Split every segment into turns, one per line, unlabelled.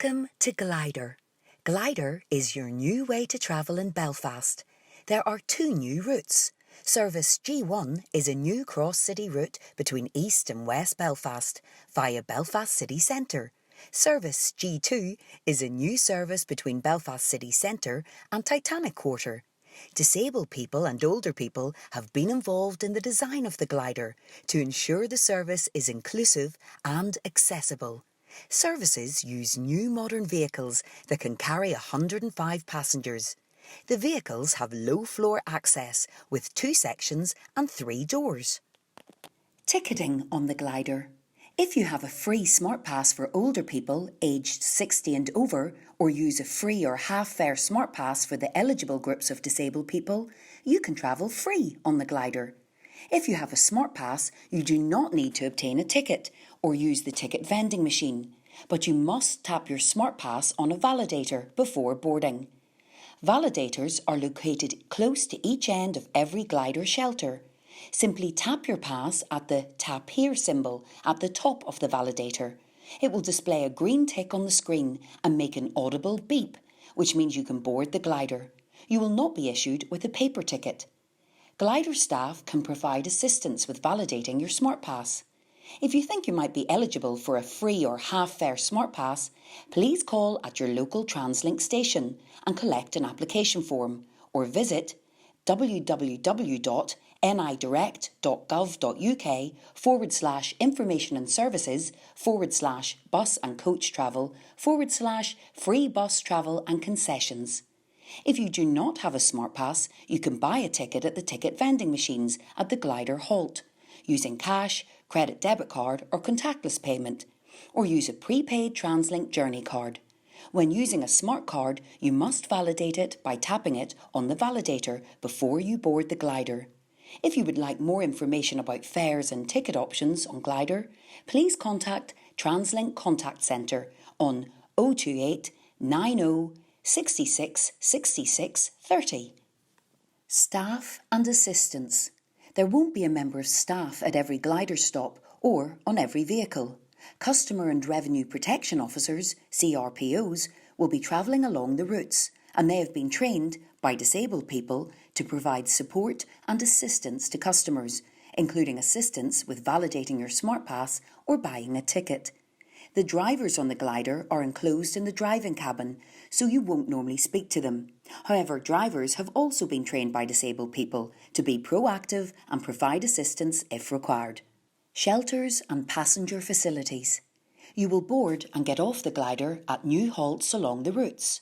Welcome to Glider. Glider is your new way to travel in Belfast. There are two new routes. Service G1 is a new cross-city route between East and West Belfast via Belfast City Centre. Service G2 is a new service between Belfast City Centre and Titanic Quarter. Disabled people and older people have been involved in the design of the glider to ensure the service is inclusive and accessible. Services use new modern vehicles that can carry 105 passengers. The vehicles have low-floor access with 2 sections and 3 doors. Ticketing on the glider. If you have a free Smart Pass for older people aged 60 and over, or use a free or half-fare Smart Pass for the eligible groups of disabled people, you can travel free on the glider. If you have a Smart Pass, you do not need to obtain a ticket or use the ticket vending machine, but you must tap your Smart Pass on a validator before boarding. Validators are located close to each end of every glider shelter. Simply tap your pass at the Tap Here symbol at the top of the validator. It will display a green tick on the screen and make an audible beep, which means you can board the glider. You will not be issued with a paper ticket. Glider staff can provide assistance with validating your Smart Pass. If you think you might be eligible for a free or half-fare Smart Pass, please call at your local TransLink station and collect an application form, or visit www.nidirect.gov.uk/information and services/bus and coach travel/free bus travel and concessions. If you do not have a Smart Pass, you can buy a ticket at the ticket vending machines at the glider halt, using cash, credit debit card or contactless payment, or use a prepaid TransLink Journey card. When using a smart card, you must validate it by tapping it on the validator before you board the glider. If you would like more information about fares and ticket options on glider, please contact TransLink Contact Centre on 028 90 66 66 30. Staff and assistants. There won't be a member of staff at every glider stop or on every vehicle. Customer and Revenue Protection Officers, CRPOs, will be travelling along the routes, and they have been trained by disabled people to provide support and assistance to customers, including assistance with validating your Smart Pass or buying a ticket. The drivers on the glider are enclosed in the driving cabin, so you won't normally speak to them. However, drivers have also been trained by disabled people to be proactive and provide assistance if required. Shelters and passenger facilities. You will board and get off the glider at new halts along the routes.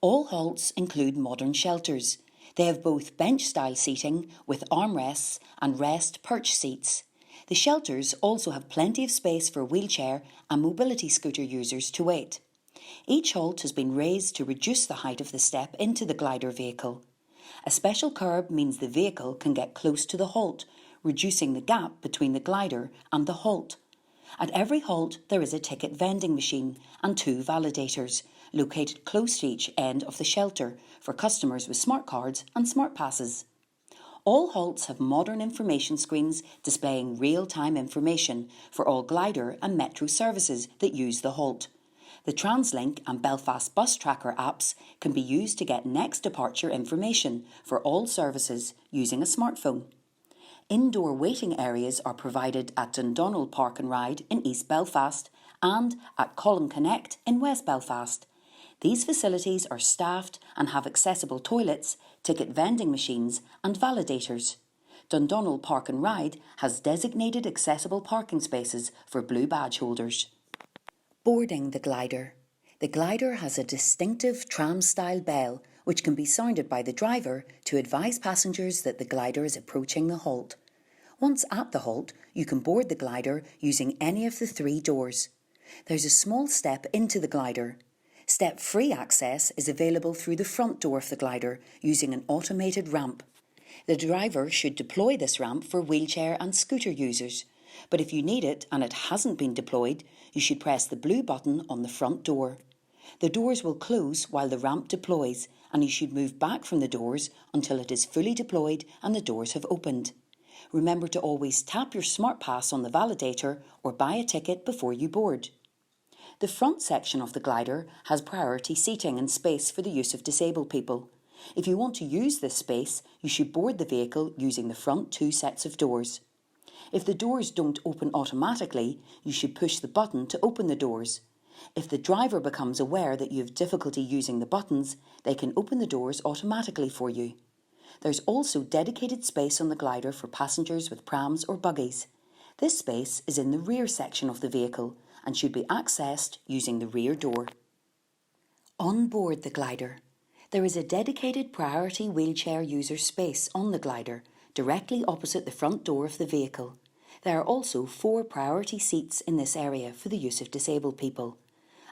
All halts include modern shelters. They have both bench-style seating with armrests and rest perch seats. The shelters also have plenty of space for wheelchair and mobility scooter users to wait. Each halt has been raised to reduce the height of the step into the glider vehicle. A special curb means the vehicle can get close to the halt, reducing the gap between the glider and the halt. At every halt there is a ticket vending machine and 2 validators, located close to each end of the shelter for customers with smart cards and smart passes. All halts have modern information screens displaying real-time information for all glider and metro services that use the halt. The TransLink and Belfast Bus Tracker apps can be used to get next departure information for all services using a smartphone. Indoor waiting areas are provided at Dundonald Park and Ride in East Belfast and at Colin Connect in West Belfast. These facilities are staffed and have accessible toilets, ticket vending machines and validators. Dundonald Park and Ride has designated accessible parking spaces for blue badge holders. Boarding the glider. The glider has a distinctive tram-style bell which can be sounded by the driver to advise passengers that the glider is approaching the halt. Once at the halt, you can board the glider using any of the 3 doors. There's a small step into the glider. Step-free access is available through the front door of the glider using an automated ramp. The driver should deploy this ramp for wheelchair and scooter users, but if you need it and it hasn't been deployed, you should press the blue button on the front door. The doors will close while the ramp deploys, and you should move back from the doors until it is fully deployed and the doors have opened. Remember to always tap your Smart Pass on the validator or buy a ticket before you board. The front section of the glider has priority seating and space for the use of disabled people. If you want to use this space, you should board the vehicle using the front 2 sets of doors. If the doors don't open automatically, you should push the button to open the doors. If the driver becomes aware that you have difficulty using the buttons, they can open the doors automatically for you. There's also dedicated space on the glider for passengers with prams or buggies. This space is in the rear section of the vehicle and should be accessed using the rear door. On board the glider, there is a dedicated priority wheelchair user space on the glider, directly opposite the front door of the vehicle. There are also 4 priority seats in this area for the use of disabled people.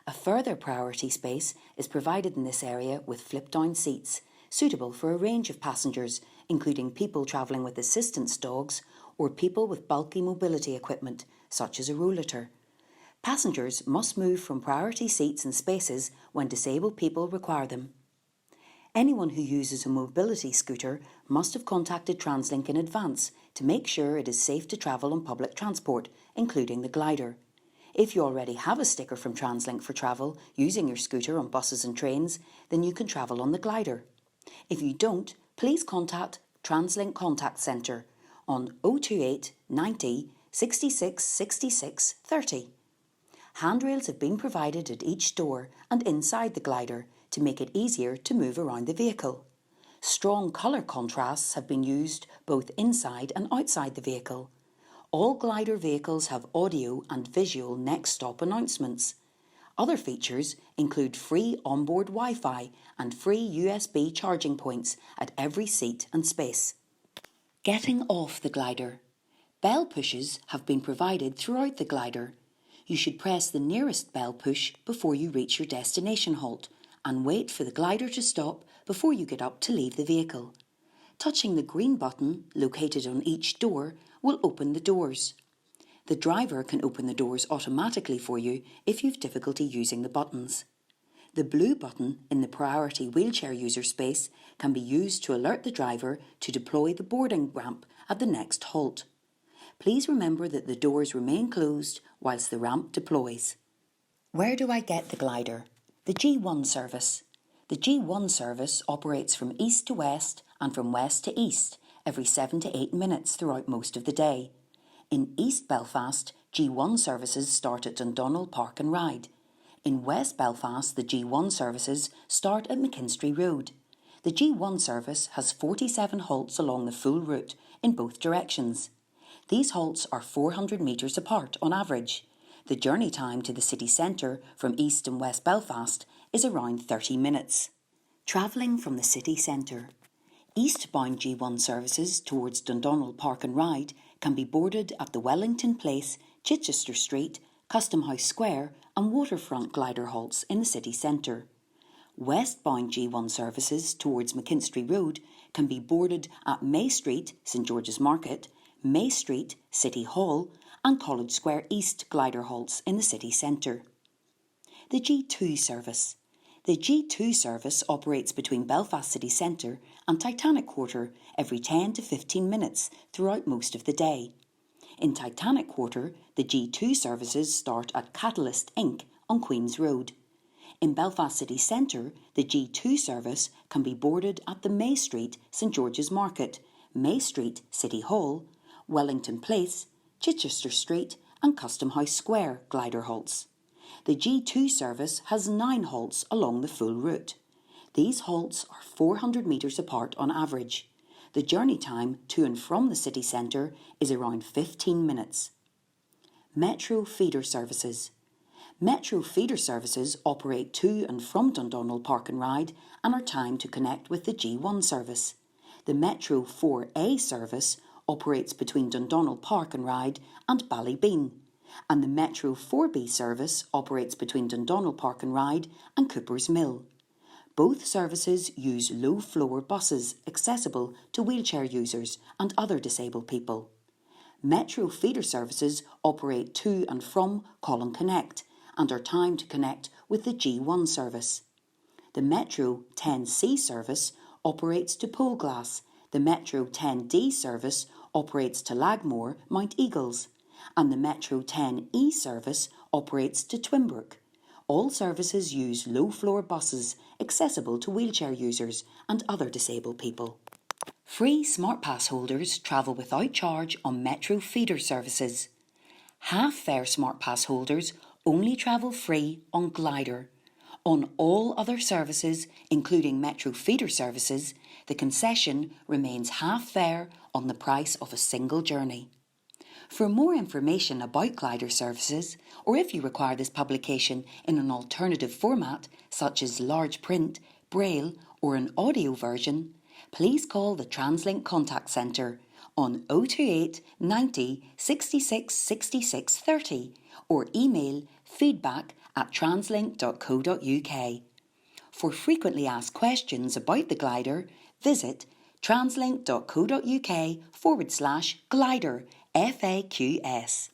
A further priority space is provided in this area with flip-down seats, suitable for a range of passengers, including people travelling with assistance dogs or people with bulky mobility equipment, such as a rollator. Passengers must move from priority seats and spaces when disabled people require them. Anyone who uses a mobility scooter must have contacted TransLink in advance to make sure it is safe to travel on public transport, including the glider. If you already have a sticker from TransLink for travel using your scooter on buses and trains, then you can travel on the glider. If you don't, please contact TransLink Contact Centre on 028 90 66 66 30. Handrails have been provided at each door and inside the glider to make it easier to move around the vehicle. Strong colour contrasts have been used both inside and outside the vehicle. All glider vehicles have audio and visual next stop announcements. Other features include free onboard Wi-Fi and free USB charging points at every seat and space. Getting off the glider. Bell pushes have been provided throughout the glider. You should press the nearest bell push before you reach your destination halt and wait for the glider to stop before you get up to leave the vehicle. Touching the green button located on each door will open the doors. The driver can open the doors automatically for you if you've difficulty using the buttons. The blue button in the priority wheelchair user space can be used to alert the driver to deploy the boarding ramp at the next halt. Please remember that the doors remain closed whilst the ramp deploys. Where do I get the glider? The G1 service. The G1 service operates from east to west and from west to east every 7 to 8 minutes throughout most of the day. In East Belfast, G1 services start at Dundonald Park and Ride. In West Belfast, the G1 services start at McKinstry Road. The G1 service has 47 halts along the full route in both directions. These halts are 400 metres apart on average. The journey time to the city centre from East and West Belfast is around 30 minutes. Travelling from the city centre. Eastbound G1 services towards Dundonald Park and Ride can be boarded at the Wellington Place, Chichester Street, Custom House Square and Waterfront glider halts in the city centre. Westbound G1 services towards McKinstry Road can be boarded at May Street, St George's Market, May Street, City Hall and College Square East glider halts in the city centre. The G2 service. The G2 service operates between Belfast City Centre and Titanic Quarter every 10 to 15 minutes throughout most of the day. In Titanic Quarter, the G2 services start at Catalyst Inc. on Queen's Road. In Belfast City Centre, the G2 service can be boarded at the May Street, St George's Market, May Street, City Hall, Wellington Place, Chichester Street and Custom House Square glider halts. The G2 service has 9 halts along the full route. These halts are 400 metres apart on average. The journey time to and from the city centre is around 15 minutes. Metro feeder services. Metro feeder services operate to and from Dundonald Park and Ride and are timed to connect with the G1 service. The Metro 4A service operates between Dundonald Park and Ride and Ballybean, and the Metro 4B service operates between Dundonald Park and Ride and Cooper's Mill. Both services use low-floor buses accessible to wheelchair users and other disabled people. Metro feeder services operate to and from Colin Connect and are timed to connect with the G1 service. The Metro 10C service operates to Poleglass. The Metro 10D service operates to Lagmore, Mount Eagles, and the Metro 10E service operates to Twimbrook. All services use low-floor buses accessible to wheelchair users and other disabled people. Free SmartPass holders travel without charge on Metro feeder services. Half-fare SmartPass holders only travel free on Glider. On all other services, including Metro feeder services, the concession remains half-fare on the price of a single journey. For more information about Glider services, or if you require this publication in an alternative format, such as large print, braille or an audio version, please call the TransLink Contact Centre on 028 90 66 66 30 or email feedback@translink.co.uk. For frequently asked questions about the Glider, visit translink.co.uk/glider FAQS.